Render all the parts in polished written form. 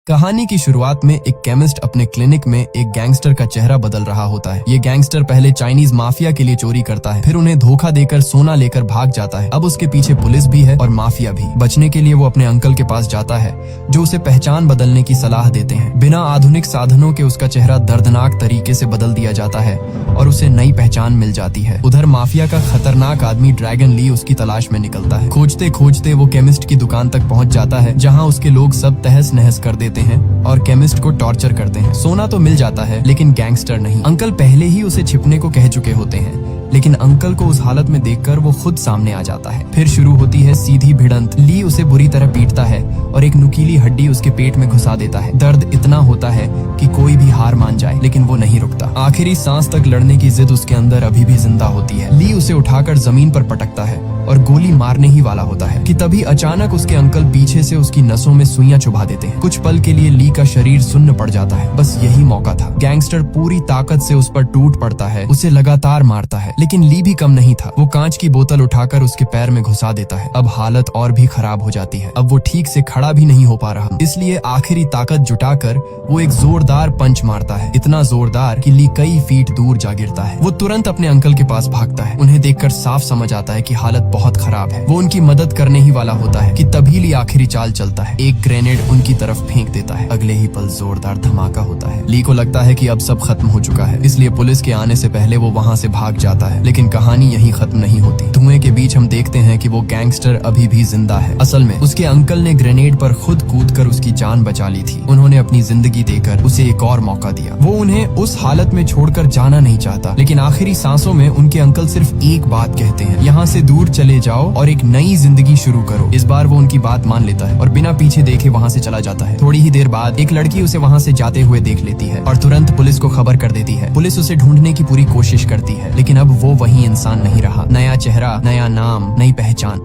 कहानी की शुरुआत में एक केमिस्ट अपने क्लिनिक में एक गैंगस्टर का चेहरा बदल रहा होता है। ये गैंगस्टर पहले चाइनीज माफिया के लिए चोरी करता है, फिर उन्हें धोखा देकर सोना लेकर भाग जाता है। अब उसके पीछे पुलिस भी है और माफिया भी। बचने के लिए वो अपने अंकल के पास जाता है जो उसे पहचान बदलने की सलाह देते हैं। बिना आधुनिक साधनों के उसका चेहरा दर्दनाक तरीके से बदल दिया जाता है और उसे नई पहचान मिल जाती है। उधर माफिया का खतरनाक आदमी ड्रैगन ली उसकी तलाश में निकलता है। खोजते खोजते वो केमिस्ट की दुकान तक पहुंच जाता है जहाँ उसके लोग सब तहस नहस कर देते हैं और केमिस्ट को टॉर्चर करते हैं। सोना तो मिल जाता है लेकिन गैंगस्टर नहीं। अंकल पहले ही उसे छिपने को कह चुके होते हैं, लेकिन अंकल को उस हालत में देखकर वो खुद सामने आ जाता है। फिर शुरू होती है सीधी भिड़ंत। ली उसे बुरी तरह पीटता है और एक नुकीली हड्डी उसके पेट में घुसा देता है। दर्द इतना होता है कि कोई भी हार मान जाए, लेकिन वो नहीं रुकता। आखिरी सांस तक लड़ने की जिद उसके अंदर अभी भी जिंदा होती है। ली उसे उठाकर जमीन पर पटकता है और गोली मारने ही वाला होता है कि तभी अचानक उसके अंकल पीछे से उसकी नसों में सुइयां चुभा देते हैं। कुछ पल के लिए ली का शरीर सुन्न पड़ जाता है। बस यही मौका था। गैंगस्टर पूरी ताकत से उस पर टूट पड़ता है, उसे लगातार मारता है, लेकिन ली भी कम नहीं था। वो कांच की बोतल उठाकर उसके पैर में घुसा देता है। अब हालत और भी खराब हो जाती है। अब वो ठीक से खड़ा भी नहीं हो पा रहा, इसलिए आखिरी ताकत जुटाकर वो एक जोरदार पंच मारता है, इतना जोरदार कि ली कई फीट दूर जा गिरता है। वो तुरंत अपने अंकल के पास भागता है। उन्हें देखकर साफ समझ आता है कि हालत बहुत खराब है। वो उनकी मदद करने ही वाला होता है कि तभी ली आखिरी चाल चलता है। एक ग्रेनेड उनकी तरफ फेंक देता है। अगले ही पल जोरदार धमाका होता है। ली को लगता है कि अब सब खत्म हो चुका है, इसलिए पुलिस के आने से पहले वो वहाँ से भाग जाता है। लेकिन कहानी यहीं खत्म नहीं होती। धुएं के बीच हम देखते हैं कि वो गैंगस्टर अभी भी जिंदा है। असल में उसके अंकल ने ग्रेनेड पर खुद कूदकर उसकी जान बचा ली थी। उन्होंने अपनी जिंदगी देकर उसे एक और मौका दिया। वो उन्हें उस हालत में छोड़कर जाना नहीं चाहता, लेकिन आखिरी सांसों में उनके अंकल सिर्फ एक बात कहते हैं, यहाँ से दूर चले जाओ और एक नई जिंदगी शुरू करो। इस बार वो उनकी बात मान लेता है और बिना पीछे देखे वहाँ से चला जाता है। थोड़ी ही देर बाद एक लड़की उसे वहाँ से जाते हुए देख लेती है और तुरंत पुलिस को खबर कर देती है। पुलिस उसे ढूंढने की पूरी कोशिश करती है, लेकिन अब वो वही इंसान नहीं रहा। नया चेहरा, नया नाम, नई पहचान।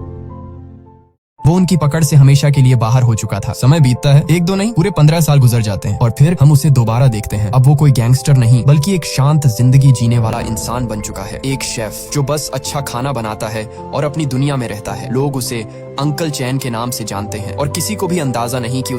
वो उनकी पकड़ से हमेशा के लिए बाहर हो चुका था। समय बीतता है, एक दो नहीं पूरे 15 साल गुजर जाते हैं और फिर हम उसे दोबारा देखते हैं। अब वो कोई गैंगस्टर नहीं बल्कि एक शांत जिंदगी जीने वाला इंसान बन चुका है। एक शेफ जो बस अच्छा खाना बनाता है और अपनी दुनिया में रहता है। लोग उसे अंकल चैन के नाम से जानते हैं और किसी को भी अंदाजा नहीं कि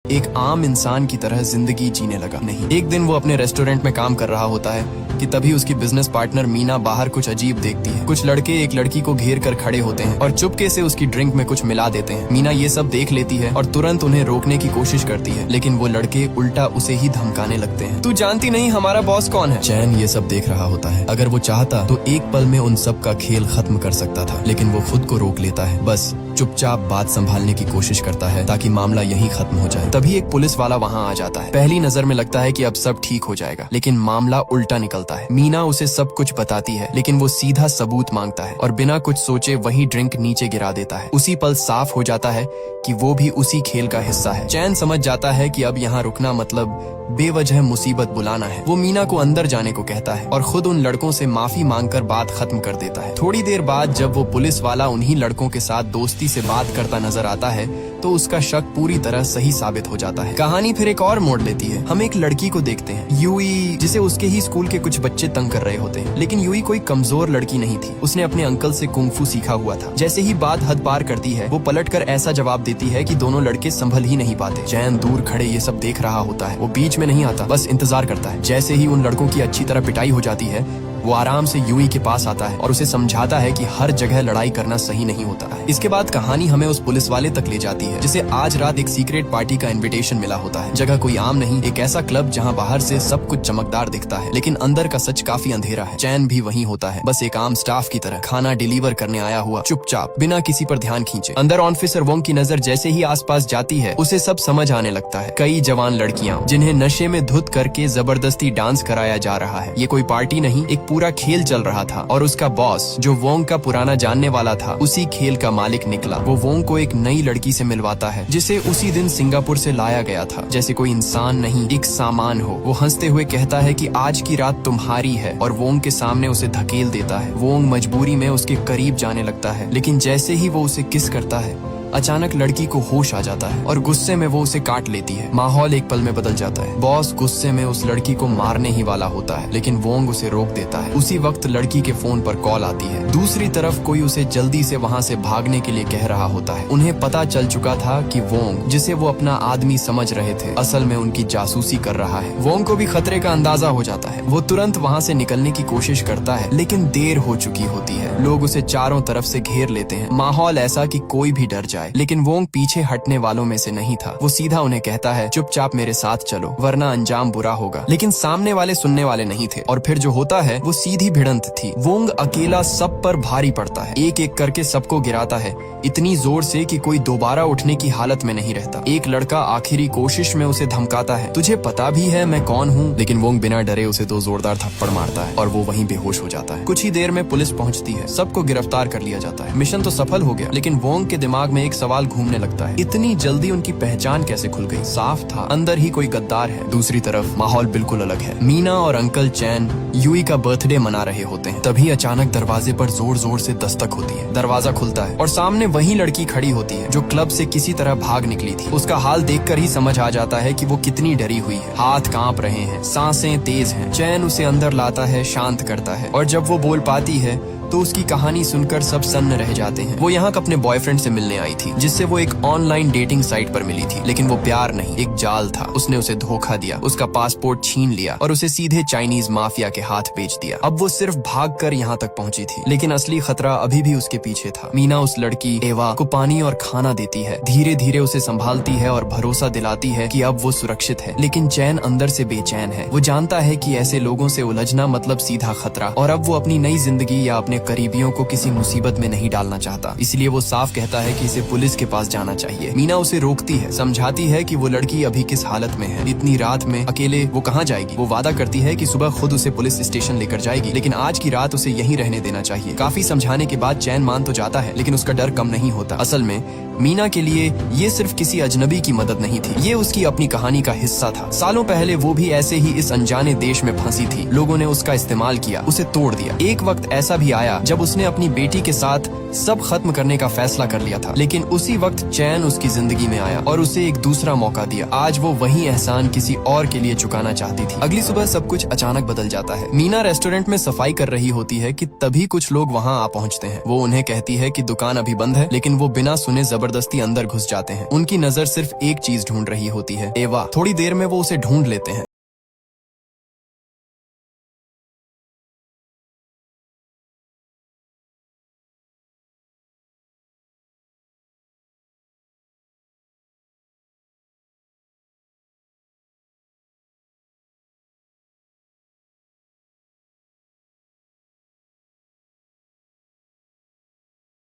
एक आम इंसान की तरह जिंदगी जीने लगा। नहीं, एक दिन वो अपने रेस्टोरेंट में काम कर रहा होता है कि तभी उसकी बिजनेस पार्टनर मीना बाहर कुछ अजीब देखती है। कुछ लड़के एक लड़की को घेर कर खड़े होते हैं और चुपके से उसकी ड्रिंक में कुछ मिला देते हैं। मीना ये सब देख लेती है और तुरंत उन्हें रोकने की कोशिश करती है, लेकिन वो लड़के उल्टा उसे ही धमकाने लगते हैं। तू जानती नहीं हमारा बॉस कौन है। चैन ये सब देख रहा होता है। अगर वो चाहता तो एक पल में उन सब का खेल खत्म कर सकता था, लेकिन वो खुद को रोक लेता है। बस चुपचाप बात संभालने की कोशिश करता है ताकि मामला यहीं खत्म हो जाए। तभी एक पुलिस वाला वहाँ आ जाता है। पहली नजर में लगता है कि अब सब ठीक हो जाएगा, लेकिन मामला उल्टा निकलता है। मीना उसे सब कुछ बताती है, लेकिन वो सीधा सबूत मांगता है और बिना कुछ सोचे वही ड्रिंक नीचे गिरा देता है। उसी पल साफ हो जाता है कि वो भी उसी खेल का हिस्सा है। चैन समझ जाता है कि अब यहाँ रुकना मतलब बेवजह मुसीबत बुलाना है। वो मीना को अंदर जाने को कहता है और खुद उन लड़कों से माफी मांगकर बात खत्म कर देता है। थोड़ी देर बाद जब वो पुलिस वाला उन्हीं लड़कों के साथ दोस्ती से बात करता नजर आता है तो उसका शक पूरी तरह सही साबित हो जाता है। कहानी फिर एक और मोड़ लेती है। हम एक लड़की को देखते हैं, यूई, जिसे उसके ही स्कूल के कुछ बच्चे तंग कर रहे होते हैं। लेकिन यूई कोई कमजोर लड़की नहीं थी। उसने अपने अंकल से कुंफू सीखा हुआ था। जैसे ही बात हद पार करती है वो पलटकर ऐसा जवाब देती है कि दोनों लड़के संभल ही नहीं पाते। चैन दूर खड़े ये सब देख रहा होता है। वो बीच में नहीं आता, बस इंतजार करता है। जैसे ही उन लड़कों की अच्छी तरह पिटाई हो जाती है वो आराम से यूई के पास आता है और उसे समझाता है कि हर जगह लड़ाई करना सही नहीं होता है। इसके बाद कहानी हमें उस पुलिस वाले तक ले जाती है जिसे आज रात एक सीक्रेट पार्टी का इनविटेशन मिला होता है। जगह कोई आम नहीं, एक ऐसा क्लब जहां बाहर से सब कुछ चमकदार दिखता है लेकिन अंदर का सच काफी अंधेरा है। चैन भी वहीं होता है, बस एक आम स्टाफ की तरह, खाना डिलीवर करने आया हुआ, चुपचाप, बिना किसी पर ध्यान खींचे। अंदर ऑफिसर वोंग की नजर जैसे ही आसपास जाती है उसे सब समझ आने लगता है। कई जवान लड़कियां जिन्हें नशे में धुत करके जबरदस्ती डांस कराया जा रहा है। ये कोई पार्टी नहीं, एक पूरा खेल चल रहा था और उसका बॉस जो वोंग का पुराना जानने वाला था उसी खेल का मालिक निकला। वो वोंग को एक नई लड़की से मिलवाता है जिसे उसी दिन सिंगापुर से लाया गया था। जैसे कोई इंसान नहीं, एक सामान हो। वो हंसते हुए कहता है कि आज की रात तुम्हारी है और वोंग के सामने उसे धकेल देता है। वोंग मजबूरी में उसके करीब जाने लगता है, लेकिन जैसे ही वो उसे किस करता है अचानक लड़की को होश आ जाता है और गुस्से में वो उसे काट लेती है। माहौल एक पल में बदल जाता है। बॉस गुस्से में उस लड़की को मारने ही वाला होता है, लेकिन वोंग उसे रोक देता है। उसी वक्त लड़की के फोन पर कॉल आती है। दूसरी तरफ कोई उसे जल्दी से वहाँ से भागने के लिए कह रहा होता है। उन्हें पता चल चुका था कि वोंग, जिसे वो अपना आदमी समझ रहे थे, असल में उनकी जासूसी कर रहा है। वोंग को भी खतरे का अंदाजा हो जाता है। वो तुरंत वहाँ से निकलने की कोशिश करता है, लेकिन देर हो चुकी होती है। लोग उसे चारों तरफ से घेर लेते हैं। माहौल ऐसा कि कोई भी डर जाए, लेकिन वोंग पीछे हटने वालों में से नहीं था। वो सीधा उन्हें कहता है, चुपचाप मेरे साथ चलो वरना अंजाम बुरा होगा। लेकिन सामने वाले सुनने वाले नहीं थे और फिर जो होता है वो सीधी भिड़ंत थी। वोंग अकेला सब पर भारी पड़ता है, एक एक करके सबको गिराता है, इतनी जोर से कि कोई दोबारा उठने की हालत में नहीं रहता। एक लड़का आखिरी कोशिश में उसे धमकाता है, तुझे पता भी है मैं कौन हूँ? लेकिन वोंग बिना डरे उसे 2 जोरदार थप्पड़ मारता है और वो वहीं बेहोश हो जाता है। कुछ ही देर में पुलिस पहुंचती है, सबको गिरफ्तार कर लिया जाता है। मिशन तो सफल हो गया, लेकिन वोंग के दिमाग में एक सवाल घूमने लगता है, इतनी जल्दी उनकी पहचान कैसे खुल गई? साफ था अंदर ही कोई गद्दार है। दूसरी तरफ माहौल बिल्कुल अलग है। मीना और अंकल चैन यूई का बर्थडे मना रहे होते हैं। तभी अचानक दरवाजे पर जोर जोर से दस्तक होती है। दरवाजा खुलता है और सामने वही लड़की खड़ी होती है जो क्लब से किसी तरह भाग निकली थी। उसका हाल देखकर ही समझ आ जाता है कि वो कितनी डरी हुई है। हाथ कांप रहे हैं, सांसें तेज हैं। चैन उसे अंदर लाता है, शांत करता है और जब वो बोल पाती है तो उसकी कहानी सुनकर सब सन्न रह जाते हैं। वो यहाँ अपने बॉयफ्रेंड से मिलने आई थी, जिससे वो एक ऑनलाइन डेटिंग साइट पर मिली थी, लेकिन वो प्यार नहीं, एक जाल था। उसने उसे धोखा दिया, उसका पासपोर्ट छीन लिया और उसे सीधे चाइनीज माफिया के हाथ बेच दिया। अब वो सिर्फ भागकर यहाँ तक पहुंची थी, लेकिन असली खतरा अभी भी उसके पीछे था। मीना उस लड़की एवा को पानी और खाना देती है, धीरे धीरे उसे संभालती है और भरोसा दिलाती है कि अब वो सुरक्षित है। लेकिन चैन अंदर से बेचैन है। वो जानता है कि ऐसे लोगों से उलझना मतलब सीधा खतरा, और अब वो अपनी नई जिंदगी या अपने करीबियों को किसी मुसीबत में नहीं डालना चाहता। इसलिए वो साफ कहता है कि इसे पुलिस के पास जाना चाहिए। मीना उसे रोकती है, समझाती है कि वो लड़की अभी किस हालत में है, इतनी रात में अकेले वो कहाँ जाएगी। वो वादा करती है कि सुबह खुद उसे पुलिस स्टेशन लेकर जाएगी, लेकिन आज की रात उसे यहीं रहने देना चाहिए। काफी समझाने के बाद चैन मान तो जाता है, लेकिन उसका डर कम नहीं होता। असल में मीना के लिए ये सिर्फ किसी अजनबी की मदद नहीं थी, ये उसकी अपनी कहानी का हिस्सा था। सालों पहले वो भी ऐसे ही इस अनजाने देश में फंसी थी। लोगों ने उसका इस्तेमाल किया, उसे तोड़ दिया। एक वक्त ऐसा भी आया जब उसने अपनी बेटी के साथ सब खत्म करने का फैसला कर लिया था, लेकिन उसी वक्त चैन उसकी जिंदगी में आया और उसे एक दूसरा मौका दिया। आज वो वही एहसान किसी और के लिए चुकाना चाहती थी। अगली सुबह सब कुछ अचानक बदल जाता है। मीना रेस्टोरेंट में सफाई कर रही होती है कि तभी कुछ लोग वहाँ आ पहुँचते हैं। वो उन्हें कहती है कि दुकान अभी बंद है, लेकिन वो बिना सुने जबरदस्ती अंदर घुस जाते हैं। उनकी नजर सिर्फ एक चीज ढूंढ रही होती है, एवा। थोड़ी देर में वो उसे ढूंढ लेते हैं।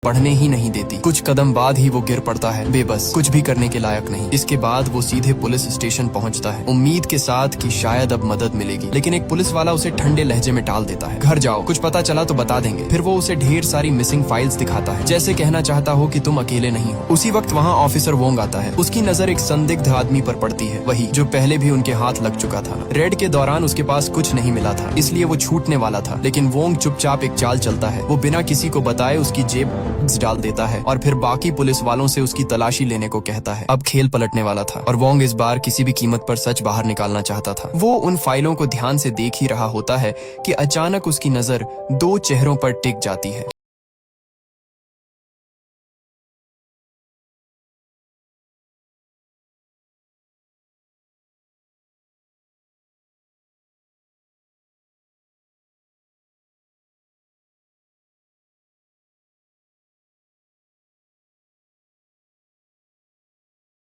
बढ़ने ही नहीं देती। कुछ कदम बाद ही वो गिर पड़ता है, बेबस, कुछ भी करने के लायक नहीं। इसके बाद वो सीधे पुलिस स्टेशन पहुंचता है, उम्मीद के साथ कि शायद अब मदद मिलेगी, लेकिन एक पुलिस वाला उसे ठंडे लहजे में टाल देता है। घर जाओ, कुछ पता चला तो बता देंगे। फिर वो उसे ढेर सारी मिसिंग फाइल्स दिखाता है, जैसे कहना चाहता हो कि तुम अकेले नहीं हो। उसी वक्त वहाँ ऑफिसर वोंग आता है। उसकी नजर एक संदिग्ध आदमी पर पड़ती है, वही जो पहले भी उनके हाथ लग चुका था। रेड के दौरान उसके पास कुछ नहीं मिला था, इसलिए वो छूटने वाला था, लेकिन वोंग चुपचाप एक चाल चलता है। वो बिना किसी को बताए उसकी जेब डाल देता है और फिर बाकी पुलिस वालों से उसकी तलाशी लेने को कहता है। अब खेल पलटने वाला था और वोंग इस बार किसी भी कीमत पर सच बाहर निकालना चाहता था। वो उन फाइलों को ध्यान से देख ही रहा होता है कि अचानक उसकी नजर 2 चेहरों पर टिक जाती है।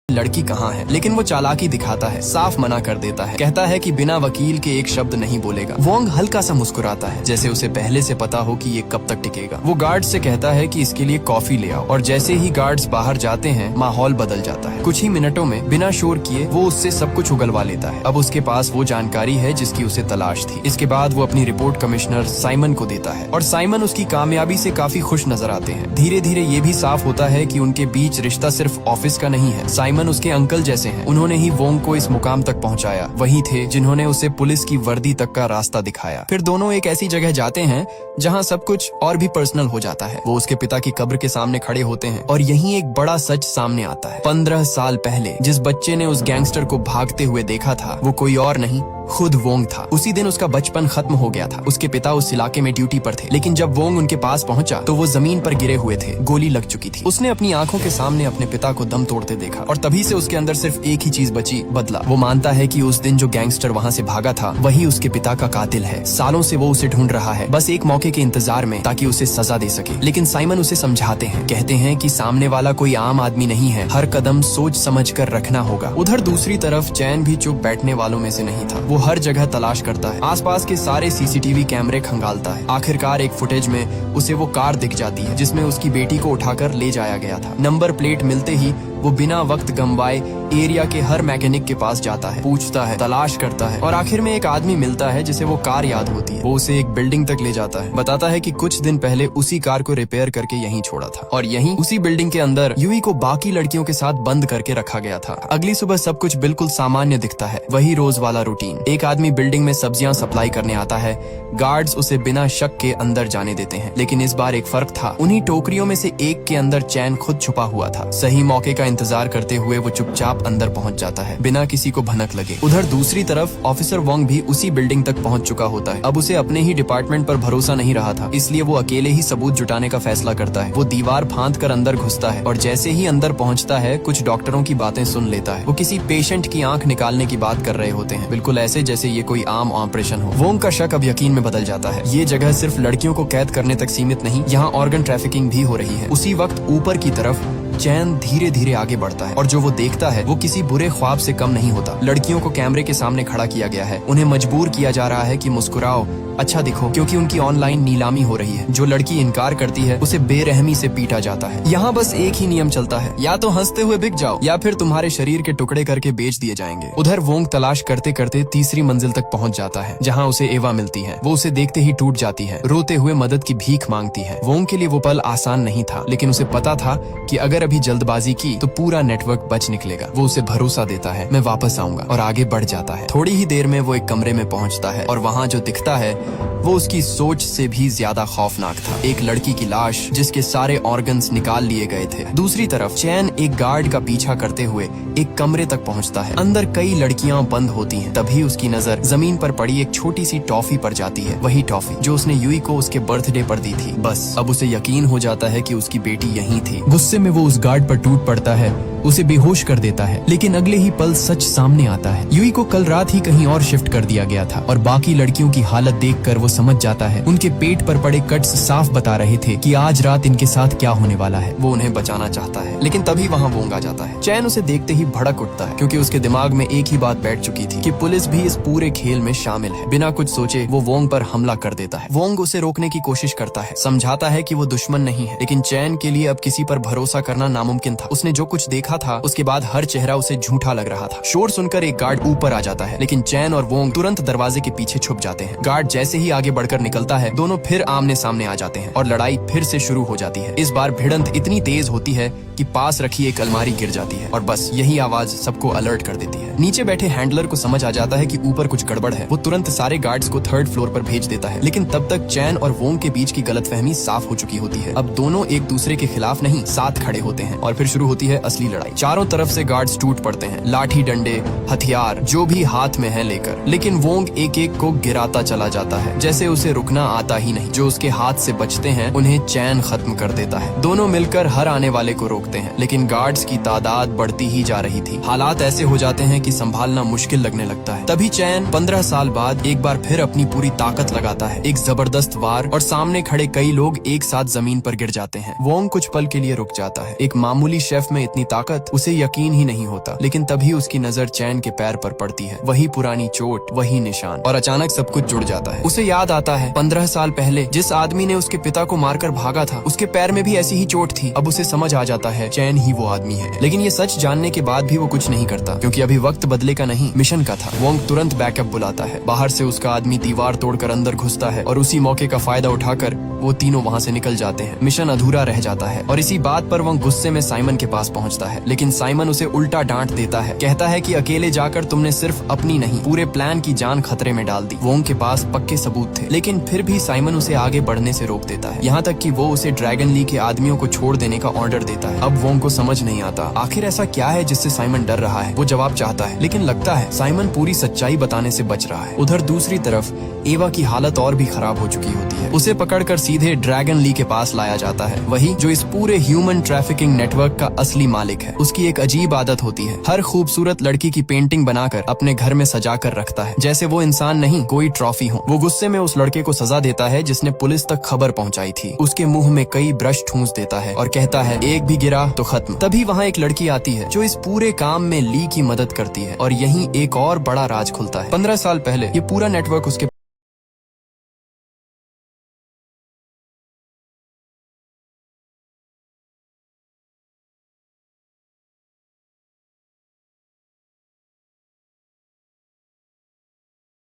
लड़की कहाँ है, लेकिन वो चालाकी दिखाता है, साफ मना कर देता है। कहता है कि बिना वकील के एक शब्द नहीं बोलेगा। वोंग हल्का सा मुस्कुराता है, जैसे उसे पहले से पता हो कि ये कब तक टिकेगा। वो गार्ड से कहता है कि इसके लिए कॉफी ले आओ, और जैसे ही गार्ड्स बाहर जाते हैं माहौल बदल जाता है। कुछ ही मिनटों में बिना शोर किए वो उससे सब कुछ उगलवा लेता है। अब उसके पास वो जानकारी है जिसकी उसे तलाश थी। इसके बाद वो अपनी रिपोर्ट कमिश्नर साइमन को देता है और साइमन उसकी कामयाबी से काफी खुश नजर आते हैं। धीरे धीरे ये भी साफ होता है कि उनके बीच रिश्ता सिर्फ ऑफिस का नहीं है। साइमन साइमन उसके अंकल जैसे हैं। उन्होंने ही वोंग को इस मुकाम तक पहुंचाया। वही थे जिन्होंने उसे पुलिस की वर्दी तक का रास्ता दिखाया। फिर दोनों एक ऐसी जगह जाते हैं जहां सब कुछ और भी पर्सनल हो जाता है। वो उसके पिता की कब्र के सामने खड़े होते हैं और यहीं एक बड़ा सच सामने आता है। 15 साल पहले जिस बच्चे ने उस गैंगस्टर को भागते हुए देखा था वो कोई और नहीं, खुद वोंग था। उसी दिन उसका बचपन खत्म हो गया था। उसके पिता उस इलाके में ड्यूटी पर थे, लेकिन जब वोंग उनके पास पहुंचा तो वो जमीन पर गिरे हुए थे, गोली लग चुकी थी। उसने अपनी आंखों के सामने अपने पिता को दम तोड़ते देखा और तभी से उसके अंदर सिर्फ एक ही चीज बची, बदला। वो मानता है कि उस दिन जो गैंगस्टर वहाँ से भागा था वही उसके पिता का कातिल है। सालों से वो उसे ढूंढ रहा है, बस एक मौके के इंतजार में, ताकि उसे सजा दे सके। लेकिन साइमन उसे समझाते हैं, कहते हैं कि सामने वाला कोई आम आदमी नहीं है, हर कदम सोच समझ कर रखना होगा। उधर दूसरी तरफ चैन भी चुप बैठने वालों में से नहीं था। वो हर जगह तलाश करता है, आसपास के सारे सीसीटीवी कैमरे खंगालता है। आखिरकार एक फुटेज में उसे वो कार दिख जाती है जिसमें उसकी बेटी को उठाकर ले जाया गया था। नंबर प्लेट मिलते ही वो बिना वक्त गंवाए एरिया के हर मैकेनिक के पास जाता है, पूछता है, तलाश करता है और आखिर में एक आदमी मिलता है जिसे वो कार याद होती है। वो उसे एक बिल्डिंग तक ले जाता है, बताता है कि कुछ दिन पहले उसी कार को रिपेयर करके यहीं छोड़ा था और यहीं उसी बिल्डिंग के अंदर यूई को बाकी लड़कियों के साथ बंद करके रखा गया था। अगली सुबह सब कुछ बिल्कुल सामान्य दिखता है, वही रोज वाला रूटीन। एक आदमी बिल्डिंग में सब्जियां सप्लाई करने आता है, गार्ड्स उसे बिना शक के अंदर जाने देते हैं। लेकिन इस बार एक फर्क था, उन्हीं टोकरियों में से एक के अंदर चैन खुद छुपा हुआ था। सही मौके का इंतजार करते हुए वो चुपचाप अंदर पहुंच जाता है, बिना किसी को भनक लगे। उधर दूसरी तरफ ऑफिसर वोंग भी उसी बिल्डिंग तक पहुंच चुका होता है। अब उसे अपने ही डिपार्टमेंट पर भरोसा नहीं रहा था, इसलिए वो अकेले ही सबूत जुटाने का फैसला करता है। वो दीवार फांद कर अंदर घुसता है और जैसे ही अंदर पहुंचता है कुछ डॉक्टरों की बातें सुन लेता है। वो किसी पेशेंट की आंख निकालने की बात कर रहे होते हैं, बिल्कुल ऐसे जैसे ये कोई आम ऑपरेशन हो। वोंग का शक अब यकीन में बदल जाता है। ये जगह सिर्फ लड़कियों को कैद करने तक सीमित नहीं, यहाँ ऑर्गन ट्रैफिकिंग भी हो रही है। उसी वक्त ऊपर की तरफ चैन धीरे धीरे आगे बढ़ता है और जो वो देखता है वो किसी बुरे ख्वाब से कम नहीं होता। लड़कियों को कैमरे के सामने खड़ा किया गया है, उन्हें मजबूर किया जा रहा है कि मुस्कुराओ, अच्छा दिखो, क्योंकि उनकी ऑनलाइन नीलामी हो रही है। जो लड़की इनकार करती है उसे बेरहमी से पीटा जाता है। यहाँ बस एक ही नियम चलता है, या तो हंसते हुए बिक जाओ या फिर तुम्हारे शरीर के टुकड़े करके बेच दिए जाएंगे। उधर वोंग तलाश करते करते तीसरी मंजिल तक पहुँच जाता है जहाँ उसे एवा मिलती है। वो उसे देखते ही टूट जाती है, रोते हुए मदद की भीख मांगती है। वोंग के लिए वो पल आसान नहीं था, लेकिन उसे पता था कि अगर अभी जल्दबाजी की तो पूरा नेटवर्क बच निकलेगा। वो उसे भरोसा देता है, मैं वापस आऊंगा, और आगे बढ़ जाता है। थोड़ी ही देर में वो एक कमरे में पहुंचता है और वहाँ जो दिखता है वो उसकी सोच से भी ज्यादा खौफनाक था। एक लड़की की लाश जिसके सारे ऑर्गन्स निकाल लिए गए थे। दूसरी तरफ चैन एक गार्ड का पीछा करते हुए एक कमरे तक पहुंचता है। अंदर कई लड़कियां बंद होती हैं। तभी उसकी नजर जमीन पर पड़ी एक छोटी सी टॉफी पर जाती है, वही टॉफी जो उसने यूई को उसके बर्थडे पर दी थी। बस अब उसे यकीन हो जाता है कि उसकी बेटी यहीं थी। गुस्से में वो उस गार्ड पर टूट पड़ता है, उसे बेहोश कर देता है। लेकिन अगले ही पल सच सामने आता है। यूई को कल रात ही कहीं और शिफ्ट कर दिया गया था और बाकी लड़कियों की हालत देखकर वो समझ जाता है। उनके पेट पर पड़े कट्स साफ बता रहे थे कि आज रात इनके साथ क्या होने वाला है। वो उन्हें बचाना चाहता है, लेकिन तभी वहाँ वोंग आ जाता है। चैन उसे देखते ही भड़क उठता है, क्योंकि उसके दिमाग में एक ही बात बैठ चुकी थी कि पुलिस भी इस पूरे खेल में शामिल है। बिना कुछ सोचे वो वोंग पर हमला कर देता है। वोंग उसे रोकने की कोशिश करता है, समझाता है कि वो दुश्मन नहीं है, लेकिन चैन के लिए अब किसी पर भरोसा करना नामुमकिन था। उसने जो कुछ देखा था उसके बाद हर चेहरा उसे झूठा लग रहा था। शोर सुनकर एक गार्ड ऊपर आ जाता है, लेकिन चैन और वोंग तुरंत दरवाजे के पीछे छुप जाते हैं। गार्ड जैसे ही आगे बढ़कर निकलता है, दोनों फिर आमने सामने आ जाते हैं और लड़ाई फिर से शुरू हो जाती है। इस बार भिड़ंत इतनी तेज होती है कि पास रखी एक अलमारी गिर जाती है और बस यही आवाज सबको अलर्ट कर देती है। नीचे बैठे हैंडलर को समझ आ जाता है कि ऊपर कुछ गड़बड़ है। वो तुरंत सारे गार्ड्स को 3rd फ्लोर पर भेज देता है, लेकिन तब तक चैन और वोंग के बीच की गलतफहमी साफ हो चुकी होती है। अब दोनों एक दूसरे के खिलाफ नहीं, साथ खड़े होते हैं और फिर शुरू होती है असली लड़ाई। चारों तरफ से गार्ड्स टूट पड़ते हैं, लाठी डंडे हथियार जो भी हाथ में है लेकर। लेकिन वोंग एक एक को गिराता चला जाता है, जैसे उसे रुकना आता ही नहीं। जो उसके हाथ से बचते हैं उन्हें चैन खत्म कर देता है। दोनों मिलकर हर आने वाले को रोकते हैं, लेकिन गार्ड्स की तादाद बढ़ती ही जा रही थी। हालात ऐसे हो जाते हैं कि संभालना मुश्किल लगने लगता है। तभी चैन 15 साल बाद एक बार फिर अपनी पूरी ताकत लगाता है। एक जबरदस्त वार और सामने खड़े कई लोग एक साथ जमीन पर गिर जाते हैं। वोंग कुछ पल के लिए रुक जाता है। एक मामूली शेफ में इतनी ताकत, उसे यकीन ही नहीं होता। लेकिन तभी उसकी नजर चैन के पैर पर पड़ती है। वही पुरानी चोट, वही निशान, और अचानक सब कुछ जुड़ जाता है। उसे याद आता है 15 साल पहले जिस आदमी ने उसके पिता को मारकर भागा था, उसके पैर में भी ऐसी ही चोट थी। अब उसे समझ आ जाता है चैन ही वो आदमी है। लेकिन ये सच जानने के बाद भी वो कुछ नहीं करता, क्योंकि अभी वक्त बदले का नहीं, मिशन का था। वोंग तुरंत बैकअप बुलाता है। बाहर से उसका आदमी दीवार तोड़कर अंदर घुसता है और उसी मौके का फायदा उठाकर वो तीनों वहाँ से निकल जाते हैं। मिशन अधूरा रह जाता है और इसी बात पर वो गुस्से में साइमन के पास पहुँचता है, लेकिन साइमन उसे उल्टा डांट देता है। कहता है कि अकेले जाकर तुमने सिर्फ अपनी नहीं पूरे प्लान की जान खतरे में डाल दी। वोंग के पास पक्के सबूत थे, लेकिन फिर भी साइमन उसे आगे बढ़ने से रोक देता है, यहाँ तक कि वो उसे ड्रैगन ली के आदमियों को छोड़ देने का ऑर्डर देता है। अब वोंग को समझ नहीं आता आखिर ऐसा क्या है जिससे साइमन डर रहा है। वो जवाब चाहता है, लेकिन लगता है साइमन पूरी सच्चाई बताने से बच रहा है। उधर दूसरी तरफ एवा की हालत और भी खराब हो चुकी होती है। उसे पकड़कर सीधे ड्रैगन ली के पास लाया जाता है, वही जो इस पूरे ह्यूमन ट्रैफिकिंग नेटवर्क का असली मालिक है। उसकी एक अजीब आदत होती है, हर खूबसूरत लड़की की पेंटिंग बनाकर अपने घर में सजा कर रखता है, जैसे वो इंसान नहीं कोई ट्रॉफी हो। वो गुस्से में उस लड़के को सजा देता है जिसने पुलिस तक खबर पहुंचाई थी। उसके मुंह में कई ब्रश ठूंस देता है और कहता है एक भी गिरा तो खत्म। तभी वहाँ एक लड़की आती है जो इस पूरे काम में ली की मदद करती है और यहीं एक और बड़ा राज खुलता है। 15 साल पहले ये पूरा नेटवर्क उसके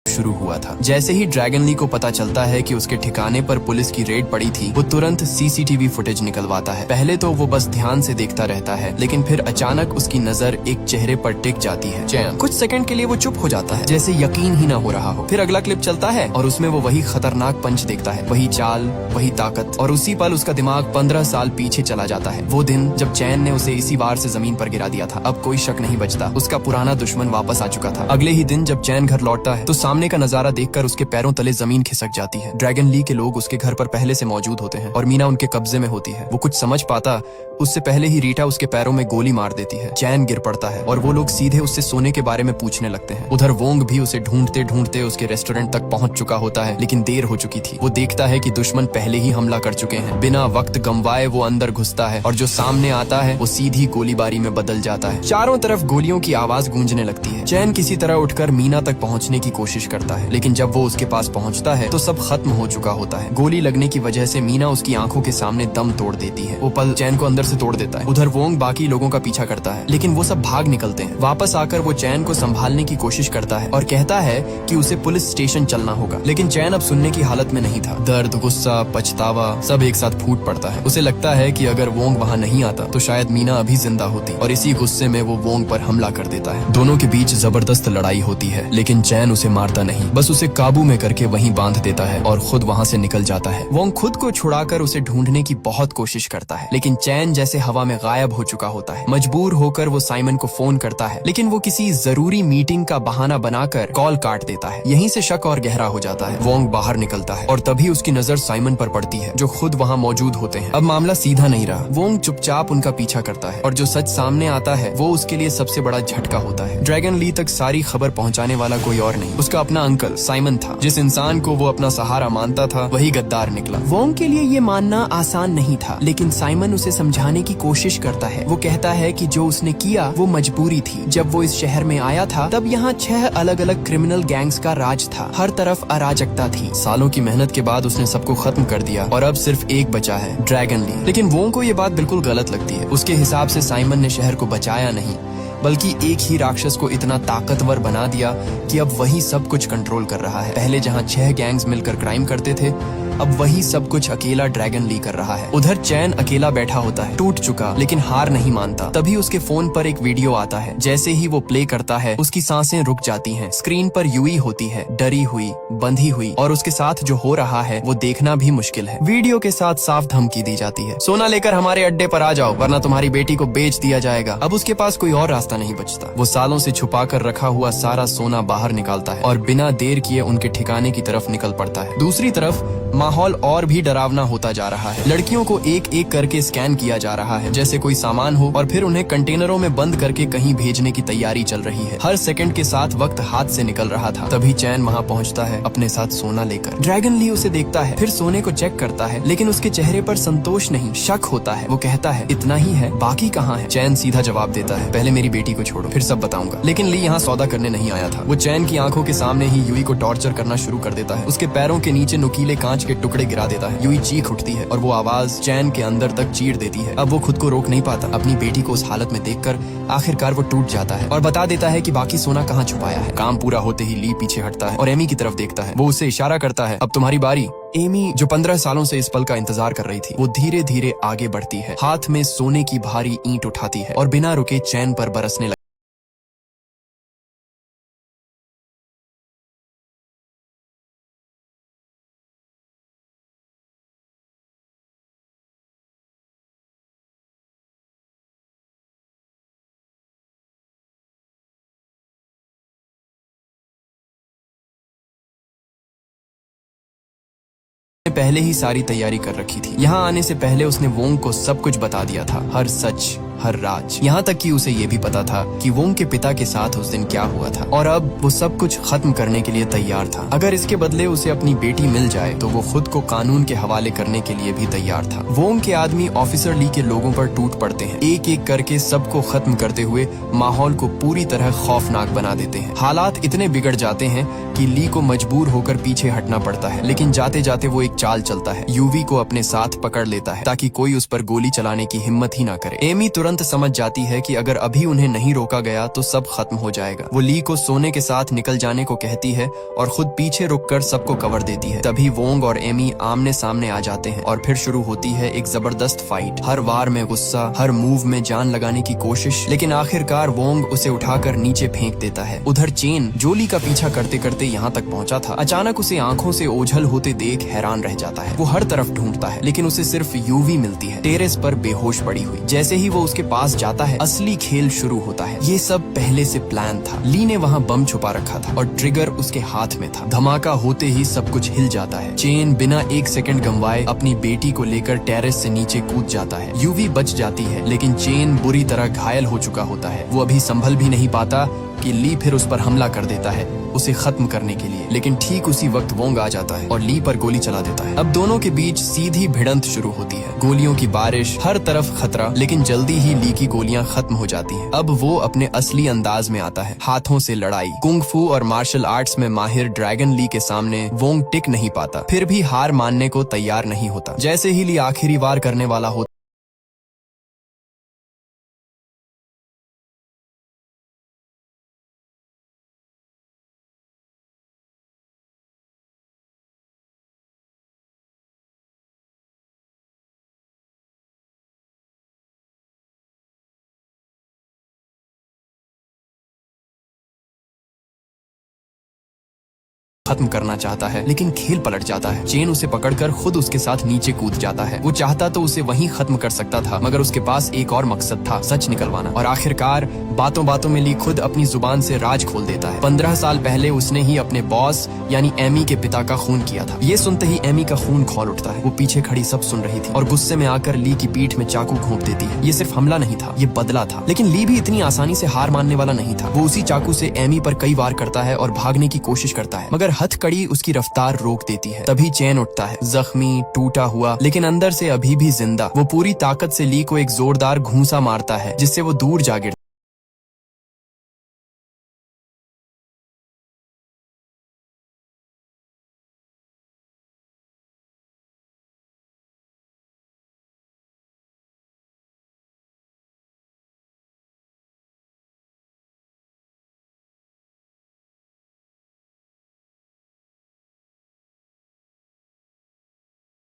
शुरू हुआ था। जैसे ही ड्रैगन ली को पता चलता है कि उसके ठिकाने पर पुलिस की रेड पड़ी थी, वो तुरंत सीसीटीवी फुटेज निकलवाता है। पहले तो वो बस ध्यान से देखता रहता है, लेकिन फिर अचानक उसकी नजर एक चेहरे पर टिक जाती है, चैन। कुछ सेकंड के लिए वो चुप हो जाता है, जैसे यकीन ही ना हो रहा हो। फिर अगला क्लिप चलता है और उसमें वो वही खतरनाक पंच देखता है, वही चाल, वही ताकत, और उसी पल उसका दिमाग 15 साल पीछे चला जाता है। वो दिन जब चैन ने उसे इसी वार से जमीन पर गिरा दिया था। अब कोई शक नहीं बचता, उसका पुराना दुश्मन वापस आ चुका था। अगले ही दिन जब चैन घर लौटता है तो सामने का नजारा देखकर उसके पैरों तले जमीन खिसक जाती है। ड्रैगन ली के लोग उसके घर पर पहले से मौजूद होते हैं और मीना उनके कब्जे में होती है। वो कुछ समझ पाता उससे पहले ही रीटा उसके पैरों में गोली मार देती है। चैन गिर पड़ता है और वो लोग सीधे उससे सोने के बारे में पूछने लगते हैं। उधर वोंग भी उसे ढूंढते ढूंढते उसके रेस्टोरेंट तक पहुंच चुका होता है, लेकिन देर हो चुकी थी। वो देखता है कि दुश्मन पहले ही हमला कर चुके हैं। बिना वक्त गंवाए वो अंदर घुसता है और जो सामने आता है वो सीधी गोलीबारी में बदल जाता है। चारों तरफ गोलियों की आवाज गूंजने लगती है। चैन किसी तरह उठकर मीना तक पहुंचने की कोशिश करता है, लेकिन जब वो उसके पास पहुंचता है तो सब खत्म हो चुका होता है। गोली लगने की वजह से मीना उसकी आंखों के सामने दम तोड़ देती है। वो पल चैन को अंदर से तोड़ देता है। उधर वोंग बाकी लोगों का पीछा करता है, लेकिन वो सब भाग निकलते हैं। वापस आकर वो चैन को संभालने की कोशिश करता है और कहता है कि उसे पुलिस स्टेशन चलना होगा, लेकिन चैन अब सुनने की हालत में नहीं था। दर्द, गुस्सा, पछतावा सब एक साथ फूट पड़ता है। उसे लगता है कि अगर वोंग वहाँ नहीं आता तो शायद मीना अभी जिंदा होती, और इसी गुस्से में वो वोंग पर हमला कर देता है। दोनों के बीच जबरदस्त लड़ाई होती है, लेकिन चैन उसे मारता नहीं, बस उसे काबू में करके वहीं बांध देता है और खुद वहाँ से निकल जाता है। वोंग खुद को छुड़ाकर उसे ढूंढने की बहुत कोशिश करता है, लेकिन चैन जैसे हवा में गायब हो चुका होता है। मजबूर होकर वो साइमन को फोन करता है, लेकिन वो किसी जरूरी मीटिंग का बहाना बनाकर कॉल काट देता है। यहीं से शक और गहरा हो जाता है। वोंग बाहर निकलता है और तभी उसकी नजर साइमन पर पड़ती है, जो खुद वहाँ मौजूद होते हैं। अब मामला सीधा नहीं रहा। वोंग चुपचाप उनका पीछा करता है और जो सच सामने आता है वो उसके लिए सबसे बड़ा झटका होता है। ड्रैगन ली तक सारी खबर पहुँचाने वाला कोई और नहीं, उसका अपना अंकल साइमन था। जिस इंसान को वो अपना सहारा मानता था वही गद्दार निकला। वोंग के लिए ये मानना आसान नहीं था, लेकिन साइमन उसे समझाने की कोशिश करता है। वो कहता है कि जो उसने किया वो मजबूरी थी। जब वो इस शहर में आया था तब यहाँ 6 अलग अलग क्रिमिनल गैंग्स का राज था। हर तरफ अराजकता थी। सालों की मेहनत के बाद उसने सबको खत्म कर दिया और अब सिर्फ एक बचा है, ड्रैगन ली। लेकिन वोंग को ये बात बिल्कुल गलत लगती है। उसके हिसाब से साइमन ने शहर को बचाया नहीं, बल्कि एक ही राक्षस को इतना ताकतवर बना दिया कि अब वही सब कुछ कंट्रोल कर रहा है। पहले जहाँ 6 गैंग्स मिलकर क्राइम करते थे, अब वही सब कुछ अकेला ड्रैगन ली कर रहा है। उधर चैन अकेला बैठा होता है, टूट चुका, लेकिन हार नहीं मानता। तभी उसके फोन पर एक वीडियो आता है। जैसे ही वो प्ले करता है उसकी सांसें रुक जाती हैं। स्क्रीन पर यूई होती है, डरी हुई, बंधी हुई, और उसके साथ जो हो रहा है वो देखना भी मुश्किल है। वीडियो के साथ साफ धमकी दी जाती है, सोना लेकर हमारे अड्डे पर आ जाओ वरना तुम्हारी बेटी को बेच दिया जाएगा। अब उसके पास कोई और रास्ता नहीं बचता। वो सालों से छुपा कर रखा हुआ सारा सोना बाहर निकालता है और बिना देर किए उनके ठिकाने की तरफ निकल पड़ता है। दूसरी तरफ माहौल और भी डरावना होता जा रहा है। लड़कियों को एक एक करके स्कैन किया जा रहा है जैसे कोई सामान हो, और फिर उन्हें कंटेनरों में बंद करके कहीं भेजने की तैयारी चल रही है। हर सेकंड के साथ वक्त हाथ से निकल रहा था। तभी चैन वहाँ पहुँचता है अपने साथ सोना लेकर। ड्रैगन ली उसे देखता है, फिर सोने को चेक करता है, लेकिन उसके चेहरे पर संतोष नहीं, शक होता है। वो कहता है इतना ही है, बाकी कहाँ है? चैन सीधा जवाब देता है, पहले मेरी बेटी को छोड़ो फिर सब बताऊंगा। लेकिन ली यहाँ सौदा करने नहीं आया था। वो चैन की आंखों के सामने ही यूई को टॉर्चर करना शुरू कर देता है। उसके पैरों के नीचे नुकीले कांच के टुकड़े गिरा देता है। यूई चीख उठती है और वो आवाज चैन के अंदर तक चीर देती है। अब वो खुद को रोक नहीं पाता। अपनी बेटी को उस हालत में देखकर आखिरकार वो टूट जाता है और बता देता है कि बाकी सोना कहाँ छुपाया है। काम पूरा होते ही ली पीछे हटता है और एमी की तरफ देखता है। वो उसे इशारा करता है, अब तुम्हारी बारी। एमी जो 15 सालों से इस पल का इंतजार कर रही थी, वो धीरे धीरे आगे बढ़ती है, हाथ में सोने की भारी ईंट उठाती है और बिना रुके चैन पर बरसने लगती है। पहले ही सारी तैयारी कर रखी थी। यहाँ आने से पहले उसने वोंग को सब कुछ बता दिया था, हर सच, हर राज। यहाँ तक कि उसे ये भी पता था कि वोंग के पिता के साथ उस दिन क्या हुआ था, और अब वो सब कुछ खत्म करने के लिए तैयार था। अगर इसके बदले उसे अपनी बेटी मिल जाए तो वो खुद को कानून के हवाले करने के लिए भी तैयार था। वोंग के आदमी ऑफिसर ली के लोगों पर टूट पड़ते हैं, एक एक करके सबको खत्म करते हुए माहौल को पूरी तरह खौफनाक बना देते हैं। हालात इतने बिगड़ जाते हैं कि ली को मजबूर होकर पीछे हटना पड़ता है, लेकिन जाते जाते वो एक चाल चलता है, यूवी को अपने साथ पकड़ लेता है ताकि कोई उस पर गोली चलाने की हिम्मत ही ना करे। एमी तुरंत समझ जाती है कि अगर अभी उन्हें नहीं रोका गया तो सब खत्म हो जाएगा। वो ली को सोने के साथ निकल जाने को कहती है और खुद पीछे रुककर सबको कवर देती है। तभी वोंग और एमी आमने सामने आ जाते हैं और फिर शुरू होती है एक जबरदस्त फाइट। हर वार में गुस्सा, हर मूव में जान लगाने की कोशिश, लेकिन आखिरकार वोंग उसे उठाकर नीचे फेंक देता है। उधर चेन जो ली का पीछा करते करते यहाँ तक पहुँचा था, अचानक उसे आंखों से ओझल होते देख हैरान रह जाता है। वो हर तरफ ढूंढता है लेकिन उसे सिर्फ यूवी मिलती है, टेरेस पर बेहोश पड़ी हुई। जैसे ही वो उसके पास जाता है, असली खेल शुरू होता है। ये सब पहले से प्लान था। ली ने वहाँ बम छुपा रखा था और ट्रिगर उसके हाथ में था। धमाका होते ही सब कुछ हिल जाता है। चेन बिना एक सेकंड गंवाए अपनी बेटी को लेकर टेरेस से नीचे कूद जाता है। यूवी बच जाती है लेकिन चेन बुरी तरह घायल हो चुका होता है। वो अभी संभल भी नहीं पाता कि ली फिर उस पर हमला कर देता है उसे खत्म करने के लिए, लेकिन ठीक उसी वक्त वोंग आ जाता है और ली पर गोली चला देता है। अब दोनों के बीच सीधी भिड़ंत शुरू होती है, गोलियों की बारिश, हर तरफ खतरा, लेकिन जल्दी ही ली की गोलियां खत्म हो जाती हैं। अब वो अपने असली अंदाज में आता है, हाथों से लड़ाई। कुंग फू और मार्शल आर्ट्स में माहिर ड्रैगन ली के सामने वोंग टिक नहीं पाता, फिर भी हार मानने को तैयार नहीं होता। जैसे ही ली आखिरी वार करने वाला होता खत्म करना चाहता है, लेकिन खेल पलट जाता है। चेन उसे पकड़कर खुद उसके साथ नीचे कूद जाता है। वो चाहता तो उसे वहीं खत्म कर सकता था, मगर उसके पास एक और मकसद था, सच निकलवाना। और आखिरकार बातों बातों में ली खुद अपनी जुबान से राज खोल देता है। 15 साल पहले उसने ही अपने बॉस यानी एमी के पिता का खून किया था। ये सुनते ही एमी का खून खौल उठता है। वो पीछे खड़ी सब सुन रही थी और गुस्से में आकर ली की पीठ में चाकू घोंप देती है। ये सिर्फ हमला नहीं था, ये बदला था। लेकिन ली भी इतनी आसानी से हार मानने वाला नहीं था। वो उसी चाकू से एमी पर कई वार करता है और भागने की कोशिश करता है, मगर हथकड़ी उसकी रफ्तार रोक देती है। तभी चैन उठता है, जख्मी, टूटा हुआ, लेकिन अंदर से अभी भी जिंदा। वो पूरी ताकत से ली को एक जोरदार घूंसा मारता है जिससे वो दूर जा गिरता है।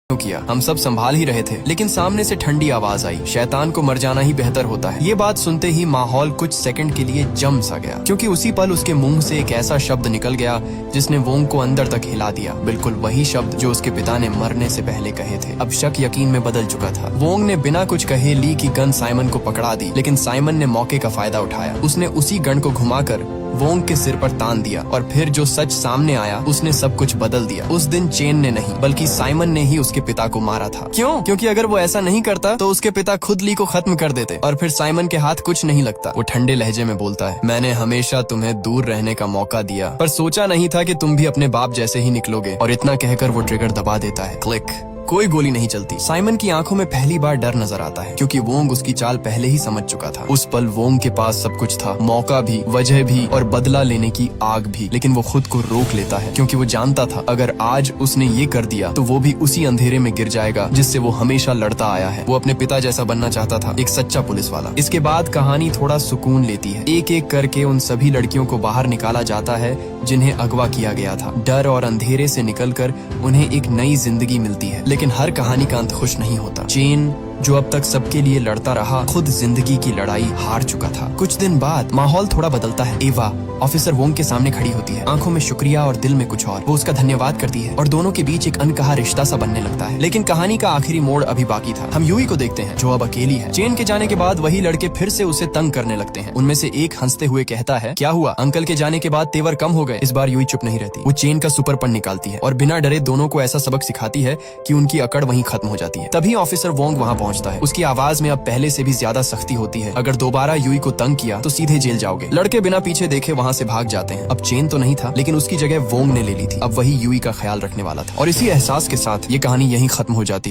किया, हम सब संभाल ही रहे थे, लेकिन सामने से ठंडी आवाज आई, शैतान को मर जाना ही बेहतर होता है। ये बात सुनते ही माहौल कुछ सेकंड के लिए जम सा गया, क्योंकि उसी पल उसके मुंह से एक ऐसा शब्द निकल गया जिसने वोंग को अंदर तक हिला दिया। बिल्कुल वही शब्द जो उसके पिता ने मरने से पहले कहे थे। अब शक यकीन में बदल चुका था। वोंग ने बिना कुछ कहे ली की गन साइमन को पकड़ा दी, लेकिन साइमन ने मौके का फायदा उठाया। उसने उसी गन को घुमाकर वोंग के सिर पर तान दिया और फिर जो सच सामने आया उसने सब कुछ बदल दिया। उस दिन चेन ने नहीं बल्कि साइमन ने ही उसके पिता को मारा था। क्यों? क्योंकि अगर वो ऐसा नहीं करता तो उसके पिता खुद ली को खत्म कर देते और फिर साइमन के हाथ कुछ नहीं लगता। वो ठंडे लहजे में बोलता है, मैंने हमेशा तुम्हें दूर रहने का मौका दिया, पर सोचा नहीं था कि तुम भी अपने बाप जैसे ही निकलोगे। और इतना कहकर वो ट्रिगर दबा देता है। क्लिक। कोई गोली नहीं चलती। साइमन की आंखों में पहली बार डर नजर आता है क्योंकि वोंग उसकी चाल पहले ही समझ चुका था। उस पल वोंग के पास सब कुछ था, मौका भी, वजह भी और बदला लेने की आग भी, लेकिन वो खुद को रोक लेता है क्योंकि वो जानता था अगर आज उसने ये कर दिया तो वो भी उसी अंधेरे में गिर जाएगा जिससे वो हमेशा लड़ता आया है। वो अपने पिता जैसा बनना चाहता था, एक सच्चा पुलिस वाला। इसके बाद कहानी थोड़ा सुकून लेती है। एक एक करके उन सभी लड़कियों को बाहर निकाला जाता है जिन्हें अगवा किया गया था। डर और अंधेरे से निकलकर उन्हें एक नई जिंदगी मिलती है, लेकिन हर कहानी का अंत खुश नहीं होता। चेन जो अब तक सबके लिए लड़ता रहा, खुद जिंदगी की लड़ाई हार चुका था। कुछ दिन बाद माहौल थोड़ा बदलता है। एवा ऑफिसर वोंग के सामने खड़ी होती है, आंखों में शुक्रिया और दिल में कुछ और। वो उसका धन्यवाद करती है और दोनों के बीच एक अनकहा रिश्ता सा बनने लगता है। लेकिन कहानी का आखिरी मोड़ अभी बाकी था। हम यूई को देखते हैं जो अब अकेली है। चेन के जाने के बाद वही लड़के फिर से उसे तंग करने लगते हैं। उनमें से एक हंसते हुए कहता है, क्या हुआ, अंकल के जाने के बाद तेवर कम हो गए? इस बार यूई चुप नहीं रहती। वो चेन का सुपरपन निकालती है और बिना डरे दोनों को ऐसा सबक सिखाती है कि उनकी अकड़ वहीं खत्म हो जाती है। तभी ऑफिसर वोंग वहाँ पहुँचता है। उसकी आवाज में अब पहले से भी ज्यादा सख्ती होती है। अगर दोबारा यूई को तंग किया तो सीधे जेल जाओगे। लड़के बिना पीछे देखे वहाँ से भाग जाते हैं। अब चेन तो नहीं था, लेकिन उसकी जगह वोंग ने ले ली थी। अब वही यूई का ख्याल रखने वाला था। और इसी एहसास के साथ ये कहानी यहीं खत्म हो जाती है।